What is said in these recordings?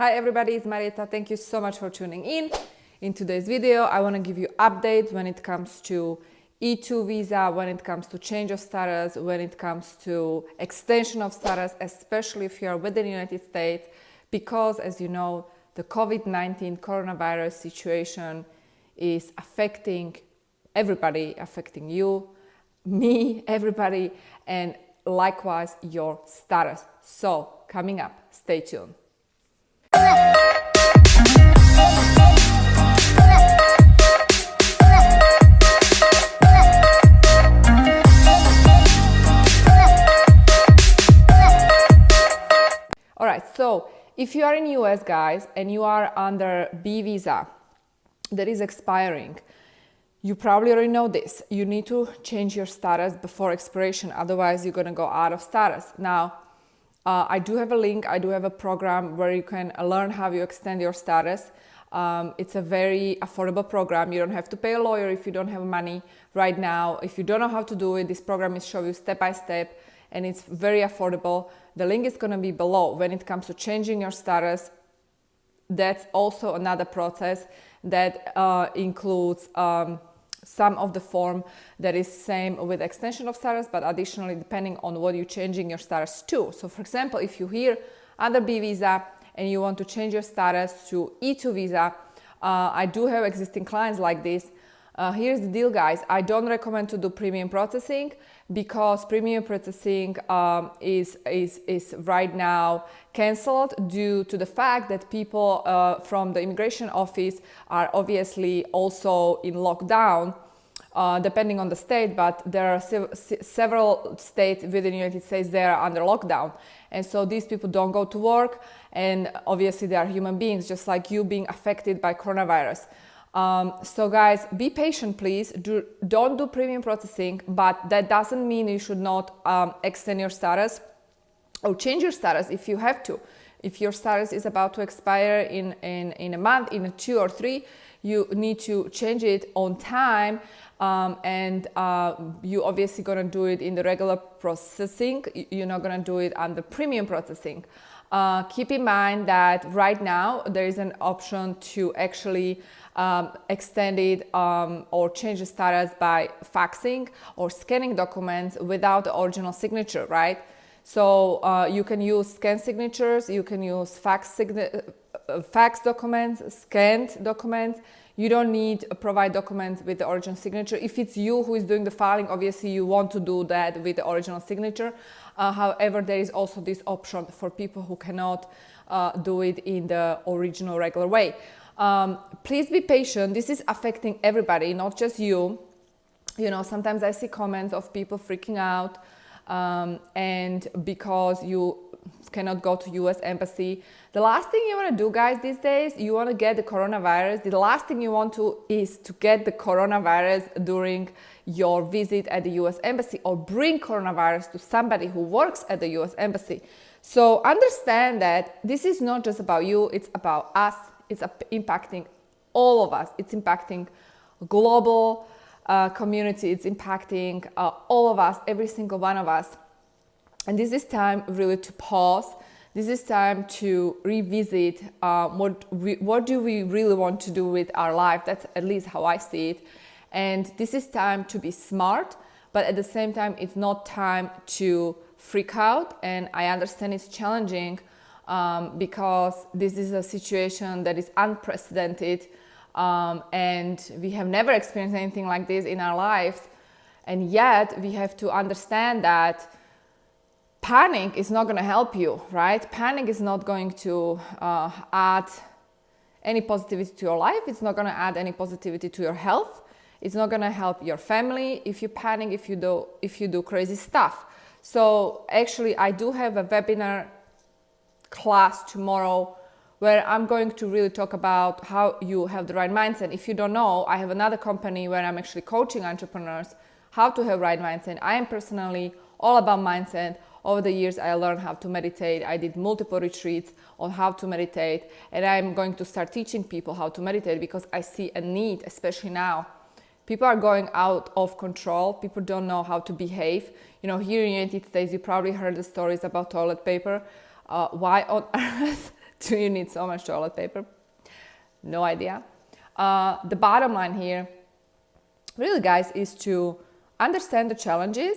Hi everybody, it's Marieta. Thank you so much for tuning in. In today's video, I want to give you updates when it comes to E2 visa, when it comes to change of status, when it comes to extension of status, especially if you are within the United States, because as you know, the COVID-19 coronavirus situation is affecting everybody, affecting you, me, everybody, and likewise your status. So coming up, stay tuned. All right, so if you are in US, guys, and you are under B visa that is expiring, you probably already know this. You need to change your status before expiration, otherwise you're gonna go out of status. Now, I do have a link, I do have a program where you can learn how you extend your status. It's a very affordable program. You don't have to pay a lawyer if you don't have money right now. If you don't know how to do it, this program is showing you step by step, and it's very affordable. The link is going to be below. When it comes to changing your status, that's also another process that includes some of the form that is same with extension of status, but additionally depending on what you're changing your status to. So for example, if you're here under B visa and you want to change your status to E2 visa, I do have existing clients like this. Here's the deal, guys. I don't recommend to do premium processing because premium processing is right now canceled due to the fact that people from the immigration office are obviously also in lockdown, depending on the state, but there are several states within the United States that are under lockdown. And so these people don't go to work, and obviously they are human beings, just like you being affected by coronavirus. So guys, be patient, please. Don't do premium processing, but that doesn't mean you should not extend your status or change your status if you have to. If your status is about to expire in a month, in 2 or 3, you need to change it on time, and you obviously gonna do it in the regular processing. You're not gonna do it under premium processing. Keep in mind that right now there is an option to actually extend it or change the status by faxing or scanning documents without the original signature, right? So you can use scanned signatures, you can use fax documents, scanned documents. You don't need to provide documents with the original signature. If it's you who is doing the filing, obviously you want to do that with the original signature. However, there is also this option for people who cannot do it in the original regular way. Please be patient. This is affecting everybody, not just you. You know, sometimes I see comments of people freaking out, and because you cannot go to US embassy. The last thing you want to do, guys, these days, you want to get the coronavirus. The last thing you want to is to get the coronavirus during your visit at the US embassy or bring coronavirus to somebody who works at the US embassy. So understand that this is not just about you, it's about us. It's impacting all of us. It's impacting global community. It's impacting all of us, every single one of us. And this is time really to pause. This is time to revisit what do we really want to do with our life. That's at least how I see it. And this is time to be smart, but at the same time, it's not time to freak out. And I understand it's challenging because this is a situation that is unprecedented, and we have never experienced anything like this in our lives. And yet we have to understand that panic is not going to help you, right? Panic is not going to add any positivity to your life. It's not going to add any positivity to your health. It's not going to help your family if you panic, if you do crazy stuff. So actually, I do have a webinar class tomorrow where I'm going to really talk about how you have the right mindset. If you don't know, I have another company where I'm actually coaching entrepreneurs how to have right mindset. I am personally all about mindset. Over the years, I learned how to meditate. I did multiple retreats on how to meditate, and I'm going to start teaching people how to meditate because I see a need, especially now. People are going out of control. People don't know how to behave. You know, here in the United States, you probably heard the stories about toilet paper. Why on earth Do you need so much toilet paper? No idea. The bottom line here, really guys, is to understand the challenges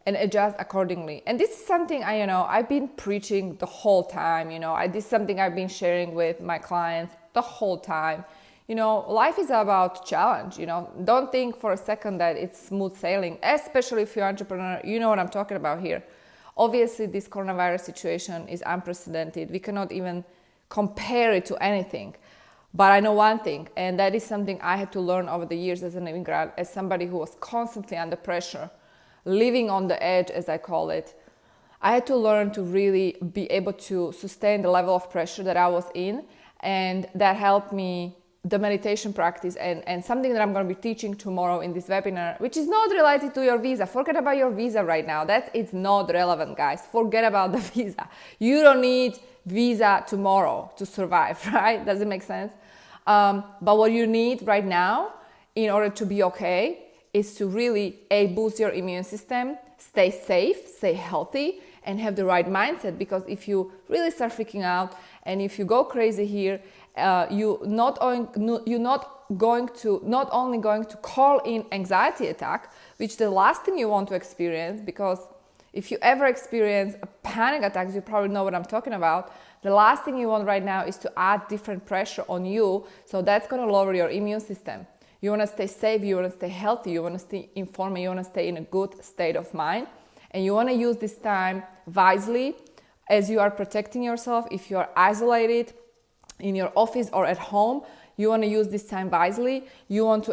and adjust accordingly. And this is something I've been preaching the whole time. This is something I've been sharing with my clients the whole time. Life is about challenge. Don't think for a second that it's smooth sailing, especially if you're an entrepreneur. You know what I'm talking about here. Obviously, this coronavirus situation is unprecedented. We cannot even compare it to anything. But I know one thing, and that is something I had to learn over the years as an immigrant, as somebody who was constantly under pressure, living on the edge, as I call it. I had to learn to really be able to sustain the level of pressure that I was in, and that helped me, the meditation practice, and something that I'm going to be teaching tomorrow in this webinar, which is not related to your visa. Forget about your visa right now. It's not relevant, guys. Forget about the visa. You don't need visa tomorrow to survive, right? Does it make sense? But what you need right now in order to be okay is to really boost your immune system, stay safe, stay healthy, and have the right mindset. Because if you really start freaking out and if you go crazy here, you're not only going to call in anxiety attack, which is the last thing you want to experience. Because if you ever experience a panic attacks, you probably know what I'm talking about. The last thing you want right now is to add different pressure on you. So that's going to lower your immune system. You want to stay safe, you want to stay healthy, you want to stay informed, you want to stay in a good state of mind. And you want to use this time wisely as you are protecting yourself. If you are isolated in your office or at home, you want to use this time wisely. You want to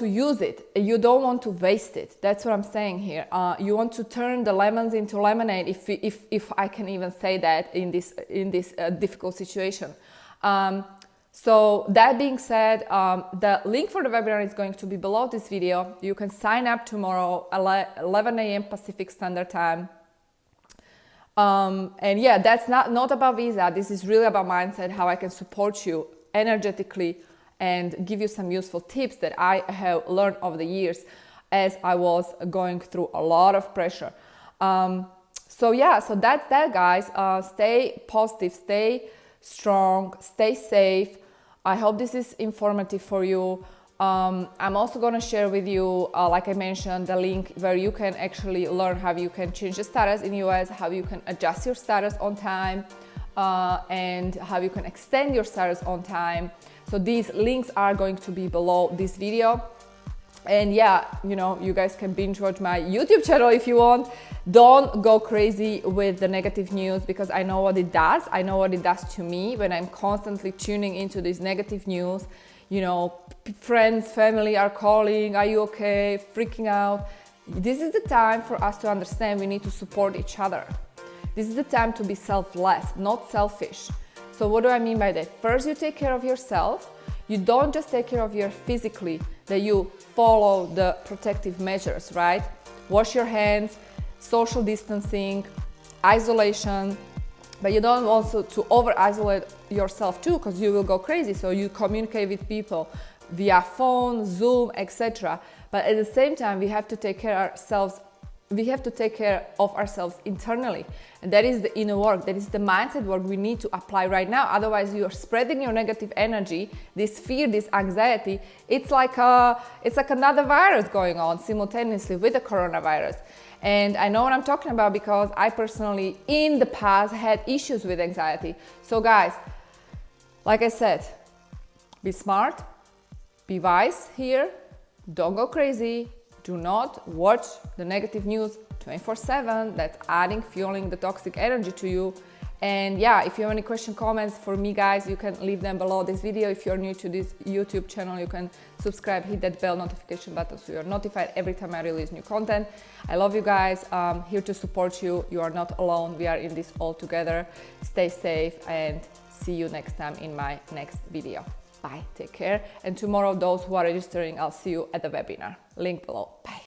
use it. You don't want to waste it. That's what I'm saying here. You want to turn the lemons into lemonade, if I can even say that in this difficult situation. So that being said, the link for the webinar is going to be below this video. You can sign up tomorrow, 11 a.m. Pacific Standard Time. And yeah, that's not about visa. This is really about mindset, how I can support you energetically and give you some useful tips that I have learned over the years as I was going through a lot of pressure. So that's that, guys. Stay positive, stay strong, stay safe. I hope this is informative for you. I'm also going to share with you, like I mentioned, the link where you can actually learn how you can change the status in US, how you can adjust your status on time, and how you can extend your status on time. So these links are going to be below this video. And yeah, you guys can binge watch my YouTube channel if you want. Don't go crazy with the negative news, because I know what it does. I know what it does to me when I'm constantly tuning into this negative news. Friends, family are calling, are you okay? Freaking out. This is the time for us to understand we need to support each other. This is the time to be selfless, not selfish. So what do I mean by that? First, you take care of yourself. You don't just take care of your physically, that you follow the protective measures, right? Wash your hands, social distancing, isolation, but you don't also to over-isolate yourself too, because you will go crazy. So you communicate with people via phone, Zoom, etc. But at the same time, we have to take care of ourselves. We have to take care of ourselves internally. And that is the inner work. That is the mindset work we need to apply right now. Otherwise, you are spreading your negative energy, this fear, this anxiety. It's like another virus going on simultaneously with the coronavirus. And I know what I'm talking about because I personally, in the past, had issues with anxiety. So guys, like I said, be smart, be wise here, don't go crazy. Do not watch the negative news 24/7. That's fueling the toxic energy to you. And yeah, if you have any question, comments for me, guys, you can leave them below this video. If you're new to this YouTube channel, you can subscribe, hit that bell notification button so you're notified every time I release new content. I love you guys. Here to support you. You are not alone. We are in this all together. Stay safe and see you next time in my next video. Bye, take care. And tomorrow, those who are registering, I'll see you at the webinar. Link below. Bye.